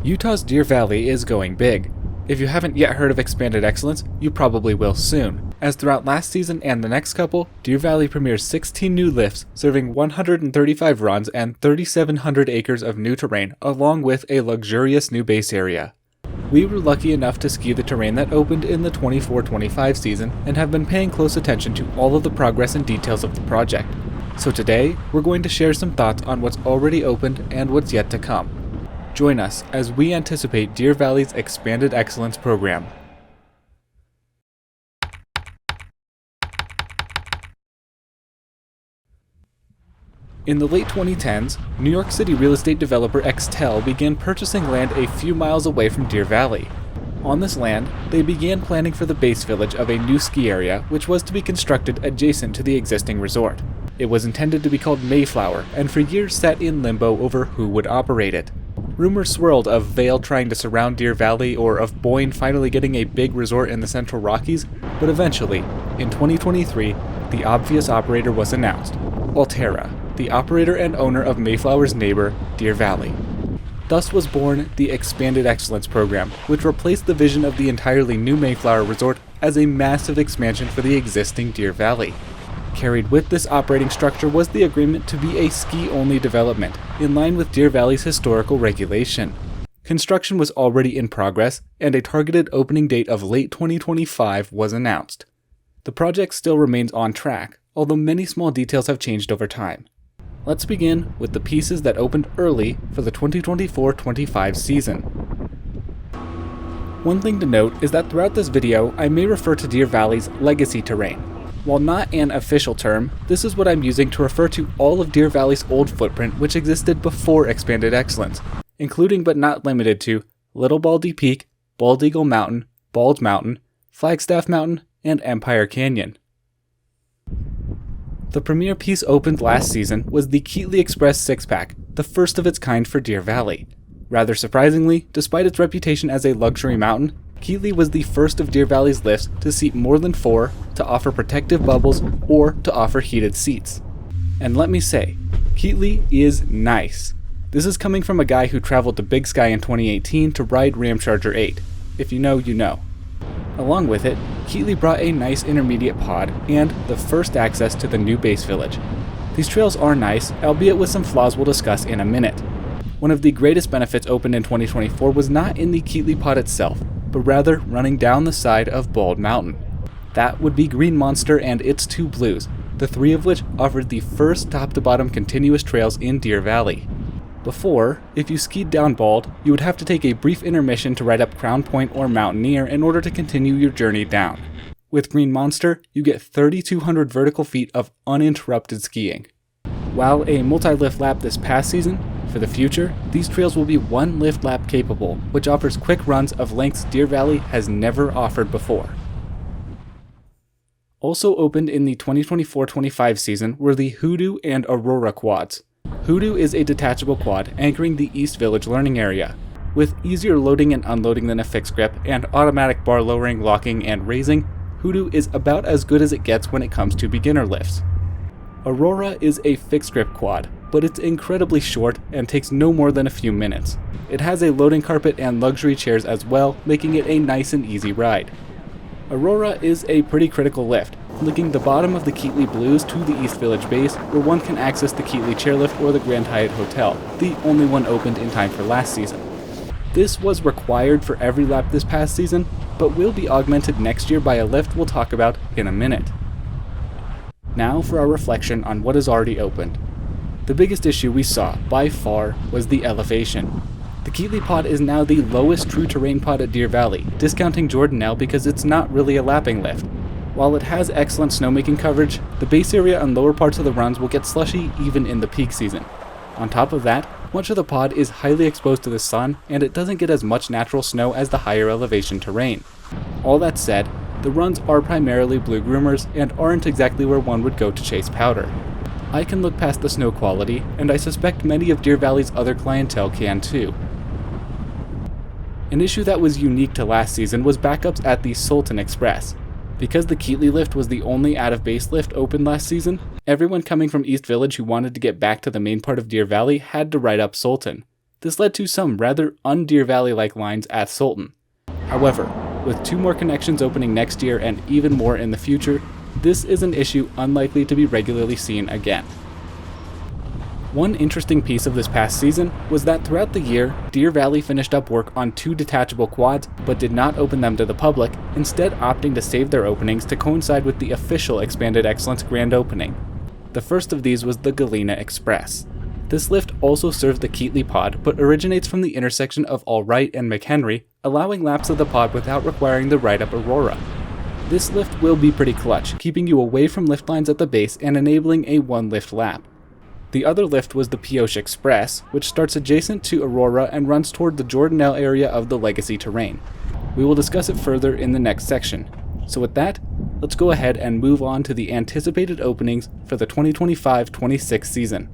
Utah's Deer Valley is going big. If you haven't yet heard of Expanded Excellence, you probably will soon, as throughout last season and the next couple, Deer Valley premieres 16 new lifts serving 135 runs and 3,700 acres of new terrain, along with a luxurious new base area. We were lucky enough to ski the terrain that opened in the 24-25 season and have been paying close attention to all of the progress and details of the project. So today, we're going to share some thoughts on what's already opened and what's yet to come. Join us as we anticipate Deer Valley's Expanded Excellence program. In the late 2010s, New York City real estate developer Extel began purchasing land a few miles away from Deer Valley. On this land, they began planning for the base village of a new ski area which was to be constructed adjacent to the existing resort. It was intended to be called Mayflower, and for years sat in limbo over who would operate it. Rumors swirled of Vail trying to surround Deer Valley or of Boyne finally getting a big resort in the Central Rockies, but eventually, in 2023, the obvious operator was announced: Alterra, the operator and owner of Mayflower's neighbor, Deer Valley. Thus was born the Expanded Excellence program, which replaced the vision of the entirely new Mayflower resort as a massive expansion for the existing Deer Valley. Carried with this operating structure was the agreement to be a ski-only development, in line with Deer Valley's historical regulation. Construction was already in progress, and a targeted opening date of late 2025 was announced. The project still remains on track, although many small details have changed over time. Let's begin with the pieces that opened early for the 2024-25 season. One thing to note is that throughout this video, I may refer to Deer Valley's legacy terrain. While not an official term, this is what I'm using to refer to all of Deer Valley's old footprint which existed before Expanded Excellence, including but not limited to Little Baldy Peak, Bald Eagle Mountain, Bald Mountain, Flagstaff Mountain, and Empire Canyon. The premier piece opened last season was the Keetley Express 6-pack, the first of its kind for Deer Valley. Rather surprisingly, despite its reputation as a luxury mountain, Keetley was the first of Deer Valley's lifts to seat more than 4, to offer protective bubbles, or to offer heated seats. And let me say, Keetley is nice. This is coming from a guy who traveled to Big Sky in 2018 to ride Ramcharger 8. If you know, you know. Along with it, Keetley brought a nice intermediate pod and the first access to the new base village. These trails are nice, albeit with some flaws we'll discuss in a minute. One of the greatest benefits opened in 2024 was not in the Keetley pod itself, but rather running down the side of Bald Mountain. That would be Green Monster and its two blues, the three of which offered the first top-to-bottom continuous trails in Deer Valley. Before, if you skied down Bald, you would have to take a brief intermission to ride up Crown Point or Mountaineer in order to continue your journey down. With Green Monster, you get 3,200 vertical feet of uninterrupted skiing. While a multi-lift lap this past season, for the future, these trails will be one lift lap capable, which offers quick runs of lengths Deer Valley has never offered before. Also opened in the 2024-25 season were the Hoodoo and Aurora quads. Hoodoo is a detachable quad anchoring the East Village learning area. With easier loading and unloading than a fixed grip and automatic bar lowering, locking, and raising, Hoodoo is about as good as it gets when it comes to beginner lifts. Aurora is a fixed grip quad, but it's incredibly short and takes no more than a few minutes. It has a loading carpet and luxury chairs as well, making it a nice and easy ride. Aurora is a pretty critical lift, linking the bottom of the Keetley Blues to the East Village base, where one can access the Keetley Chairlift or the Grand Hyatt Hotel, the only one opened in time for last season. This was required for every lap this past season, but will be augmented next year by a lift we'll talk about in a minute. Now for our reflection on what has already opened. The biggest issue we saw, by far, was the elevation. The Keetley pod is now the lowest true terrain pod at Deer Valley, discounting Jordanelle because it's not really a lapping lift. While it has excellent snowmaking coverage, the base area and lower parts of the runs will get slushy even in the peak season. On top of that, much of the pod is highly exposed to the sun, and it doesn't get as much natural snow as the higher elevation terrain. All that said, the runs are primarily blue groomers and aren't exactly where one would go to chase powder. I can look past the snow quality, and I suspect many of Deer Valley's other clientele can too. An issue that was unique to last season was backups at the Sultan Express. Because the Keetley lift was the only out-of-base lift open last season, everyone coming from East Village who wanted to get back to the main part of Deer Valley had to ride up Sultan. This led to some rather un-Deer Valley-like lines at Sultan. However, with 2 more connections opening next year and even more in the future, this is an issue unlikely to be regularly seen again. One interesting piece of this past season was that throughout the year, Deer Valley finished up work on 2 detachable quads but did not open them to the public, instead opting to save their openings to coincide with the official Expanded Excellence grand opening. The first of these was the Galena Express. This lift also serves the Keetley pod but originates from the intersection of Alright and McHenry, allowing laps of the pod without requiring the ride-up Aurora. This lift will be pretty clutch, keeping you away from lift lines at the base and enabling a 1-lift lap. The other lift was the Pioche Express, which starts adjacent to Aurora and runs toward the Jordanelle area of the Legacy Terrain. We will discuss it further in the next section. So with that, let's go ahead and move on to the anticipated openings for the 2025-26 season.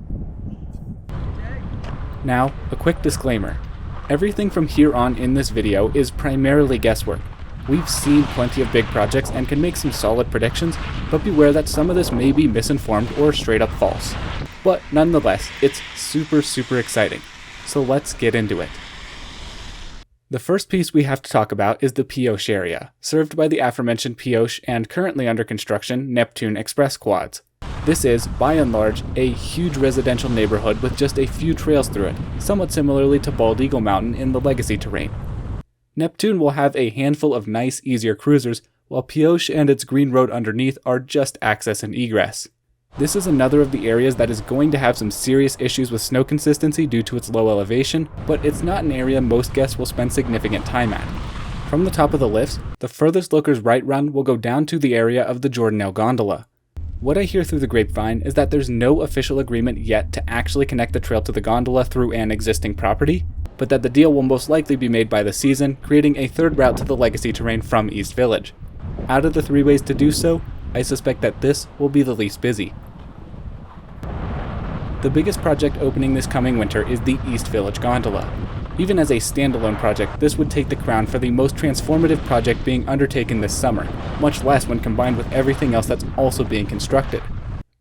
Now, a quick disclaimer. Everything from here on in this video is primarily guesswork. We've seen plenty of big projects and can make some solid predictions, but beware that some of this may be misinformed or straight up false. But nonetheless, it's super exciting. So let's get into it. The first piece we have to talk about is the Pioche area, served by the aforementioned Pioche and currently under construction Neptune Express quads. This is, by and large, a huge residential neighborhood with just a few trails through it, somewhat similarly to Bald Eagle Mountain in the Legacy Terrain. Neptune will have a handful of nice, easier cruisers, while Pioche and its green road underneath are just access and egress. This is another of the areas that is going to have some serious issues with snow consistency due to its low elevation, but it's not an area most guests will spend significant time at. From the top of the lifts, the furthest looker's right run will go down to the area of the Jordanelle Gondola. What I hear through the grapevine is that there's no official agreement yet to actually connect the trail to the gondola through an existing property, but that the deal will most likely be made by the season, creating a 3rd route to the Legacy Terrain from East Village. Out of the 3 ways to do so, I suspect that this will be the least busy. The biggest project opening this coming winter is the East Village Gondola. Even as a standalone project, this would take the crown for the most transformative project being undertaken this summer, much less when combined with everything else that's also being constructed.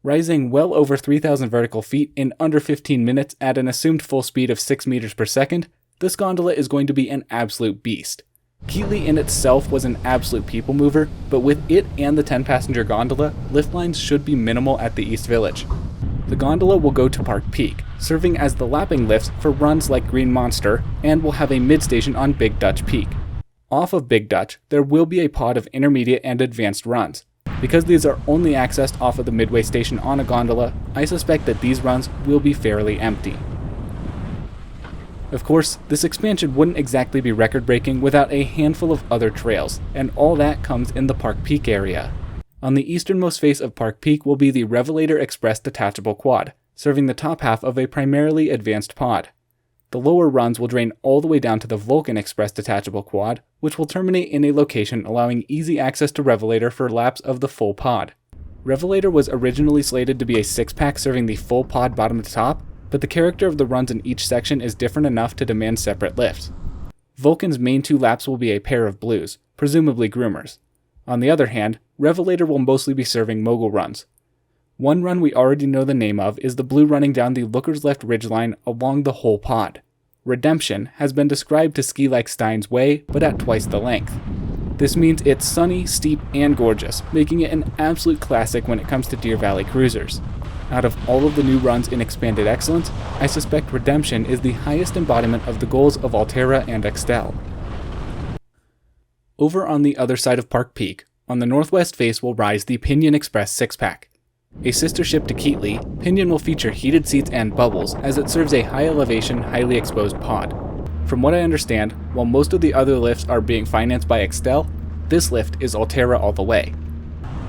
Rising well over 3,000 vertical feet in under 15 minutes at an assumed full speed of 6 meters per second, this gondola is going to be an absolute beast. Keetley in itself was an absolute people mover, but with it and the 10-passenger gondola, lift lines should be minimal at the East Village. The gondola will go to Park Peak, serving as the lapping lifts for runs like Green Monster, and will have a mid-station on Big Dutch Peak. Off of Big Dutch, there will be a pod of intermediate and advanced runs. Because these are only accessed off of the midway station on a gondola, I suspect that these runs will be fairly empty. Of course, this expansion wouldn't exactly be record-breaking without a handful of other trails, and all that comes in the Park Peak area. On the easternmost face of Park Peak will be the Revelator Express detachable quad, serving the top half of a primarily advanced pod. The lower runs will drain all the way down to the Vulcan Express detachable quad, which will terminate in a location allowing easy access to Revelator for laps of the full pod. Revelator was originally slated to be a 6-pack serving the full pod bottom to top, but the character of the runs in each section is different enough to demand separate lifts. Vulcan's main 2 laps will be a pair of blues, presumably groomers. On the other hand, Revelator will mostly be serving mogul runs. One run we already know the name of is the blue running down the Looker's Left ridgeline along the whole pod. Redemption has been described to ski like Stein's Way, but at twice the length. This means it's sunny, steep, and gorgeous, making it an absolute classic when it comes to Deer Valley cruisers. Out of all of the new runs in Expanded Excellence, I suspect Redemption is the highest embodiment of the goals of Alterra and Extel. Over on the other side of Park Peak, on the northwest face will rise the Pinyon Express 6-pack. A sister ship to Keetley, Pinyon will feature heated seats and bubbles as it serves a high-elevation, highly exposed pod. From what I understand, while most of the other lifts are being financed by Extel, this lift is Alterra all the way.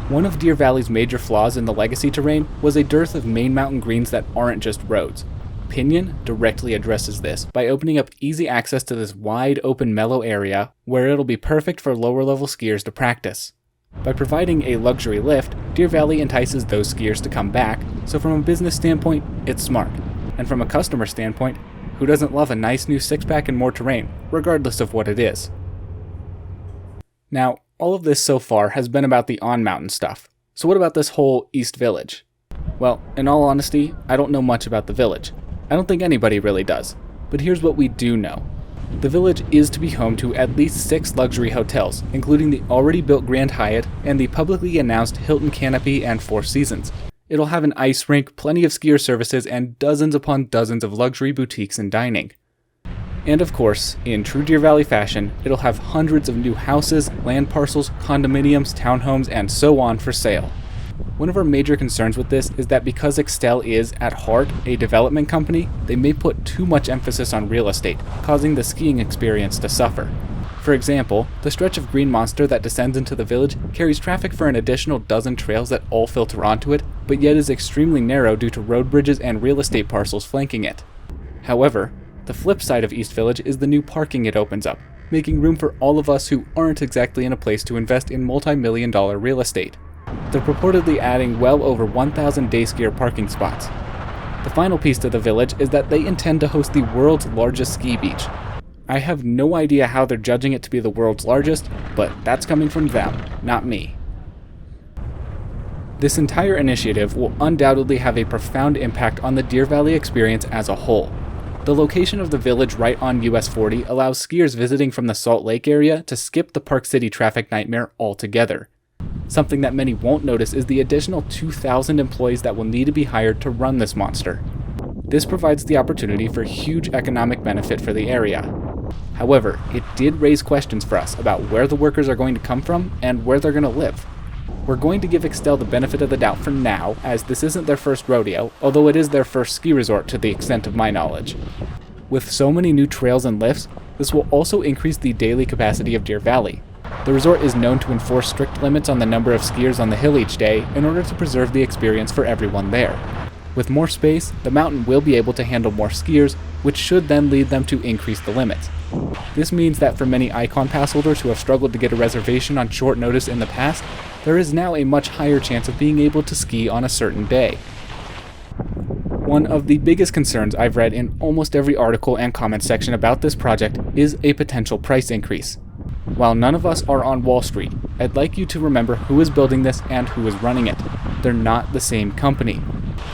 One of Deer Valley's major flaws in the Legacy Terrain was a dearth of main mountain greens that aren't just roads. Pinyon directly addresses this by opening up easy access to this wide open mellow area where it'll be perfect for lower level skiers to practice. By providing a luxury lift, Deer Valley entices those skiers to come back, so from a business standpoint, it's smart. And from a customer standpoint, who doesn't love a nice new 6-pack and more terrain, regardless of what it is? Now, all of this so far has been about the on-mountain stuff, so what about this whole East Village? Well, in all honesty, I don't know much about the village. I don't think anybody really does. But here's what we do know. The village is to be home to at least 6 luxury hotels, including the already built Grand Hyatt and the publicly announced Hilton Canopy and Four Seasons. It'll have an ice rink, plenty of skier services, and dozens upon dozens of luxury boutiques and dining. And of course, in true Deer Valley fashion, it'll have hundreds of new houses, land parcels, condominiums, townhomes, and so on for sale. One of our major concerns with this is that because Extel is, at heart, a development company, they may put too much emphasis on real estate, causing the skiing experience to suffer. For example, the stretch of Green Monster that descends into the village carries traffic for an additional dozen trails that all filter onto it, but yet is extremely narrow due to road bridges and real estate parcels flanking it. However, the flip side of East Village is the new parking it opens up, making room for all of us who aren't exactly in a place to invest in multi-million-dollar real estate. They're purportedly adding well over 1,000 day skier parking spots. The final piece to the village is that they intend to host the world's largest ski beach. I have no idea how they're judging it to be the world's largest, but that's coming from them, not me. This entire initiative will undoubtedly have a profound impact on the Deer Valley experience as a whole. The location of the village right on US 40 allows skiers visiting from the Salt Lake area to skip the Park City traffic nightmare altogether. Something that many won't notice is the additional 2,000 employees that will need to be hired to run this monster. This provides the opportunity for huge economic benefit for the area. However, it did raise questions for us about where the workers are going to come from and where they're going to live. We're going to give Extel the benefit of the doubt for now, as this isn't their first rodeo, although it is their first ski resort to the extent of my knowledge. With so many new trails and lifts, this will also increase the daily capacity of Deer Valley. The resort is known to enforce strict limits on the number of skiers on the hill each day in order to preserve the experience for everyone there. With more space, the mountain will be able to handle more skiers, which should then lead them to increase the limits. This means that for many Icon Pass holders who have struggled to get a reservation on short notice in the past, there is now a much higher chance of being able to ski on a certain day. One of the biggest concerns I've read in almost every article and comment section about this project is a potential price increase. While none of us are on Wall Street, I'd like you to remember who is building this and who is running it. They're not the same company.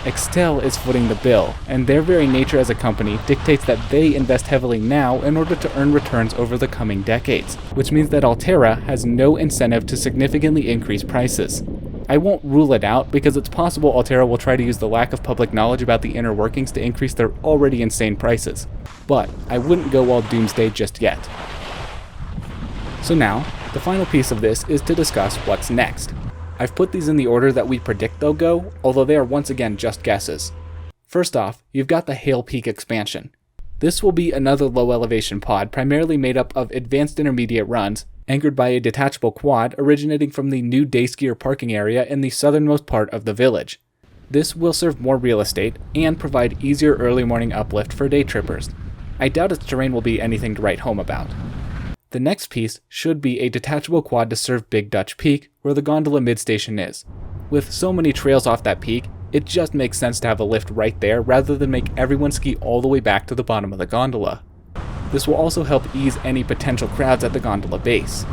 Extel is footing the bill, and their very nature as a company dictates that they invest heavily now in order to earn returns over the coming decades, which means that Altera has no incentive to significantly increase prices. I won't rule it out because it's possible Altera will try to use the lack of public knowledge about the inner workings to increase their already insane prices, but I wouldn't go all doomsday just yet. So now, the final piece of this is to discuss what's next. I've put these in the order that we predict they'll go, although they are once again just guesses. First off, you've got the Hale Peak expansion. This will be another low elevation pod primarily made up of advanced intermediate runs, anchored by a detachable quad originating from the new day skier parking area in the southernmost part of the village. This will serve more real estate and provide easier early morning uplift for day trippers. I doubt its terrain will be anything to write home about. The next piece should be a detachable quad to serve Big Dutch Peak, where the Gondola midstation is. With so many trails off that peak, it just makes sense to have a lift right there rather than make everyone ski all the way back to the bottom of the gondola. This will also help ease any potential crowds at the gondola base.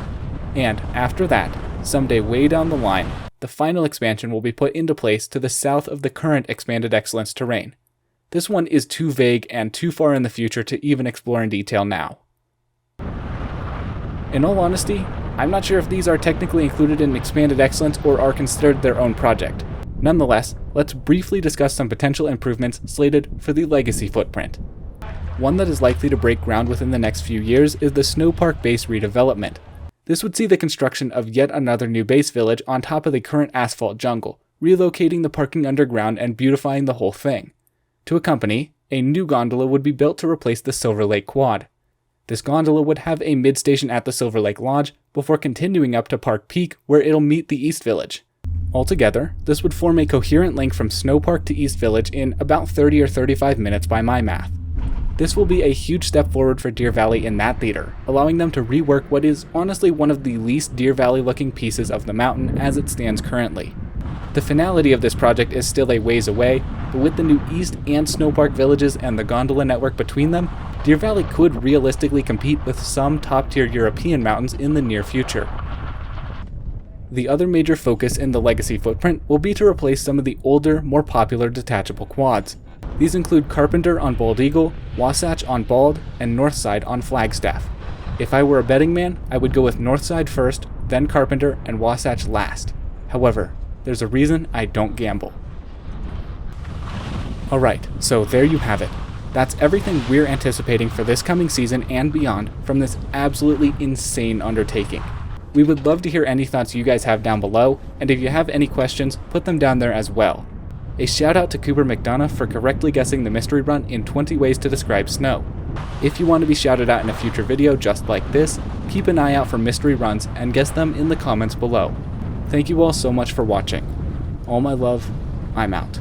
And after that, someday way down the line, the final expansion will be put into place to the south of the current Expanded Excellence terrain. This one is too vague and too far in the future to even explore in detail now. In all honesty, I'm not sure if these are technically included in Expanded Excellence or are considered their own project. Nonetheless, let's briefly discuss some potential improvements slated for the legacy footprint. One that is likely to break ground within the next few years is the Snow Park base redevelopment. This would see the construction of yet another new base village on top of the current asphalt jungle, relocating the parking underground and beautifying the whole thing. To accompany, a new gondola would be built to replace the Silver Lake Quad. This gondola would have a mid-station at the Silver Lake Lodge before continuing up to Park Peak where it'll meet the East Village. Altogether, this would form a coherent link from Snow Park to East Village in about 30 or 35 minutes by my math. This will be a huge step forward for Deer Valley in that theater, allowing them to rework what is honestly one of the least Deer Valley looking pieces of the mountain as it stands currently. The finality of this project is still a ways away, but with the new East and Snow Park villages and the gondola network between them, Deer Valley could realistically compete with some top-tier European mountains in the near future. The other major focus in the legacy footprint will be to replace some of the older, more popular detachable quads. These include Carpenter on Bald Eagle, Wasatch on Bald, and Northside on Flagstaff. If I were a betting man, I would go with Northside first, then Carpenter, and Wasatch last. However, there's a reason I don't gamble. Alright, so there you have it. That's everything we're anticipating for this coming season and beyond from this absolutely insane undertaking. We would love to hear any thoughts you guys have down below, and if you have any questions, put them down there as well. A shout out to Cooper McDonough for correctly guessing the mystery run in 20 ways to describe snow. If you want to be shouted out in a future video just like this, keep an eye out for mystery runs and guess them in the comments below. Thank you all so much for watching. All my love, I'm out.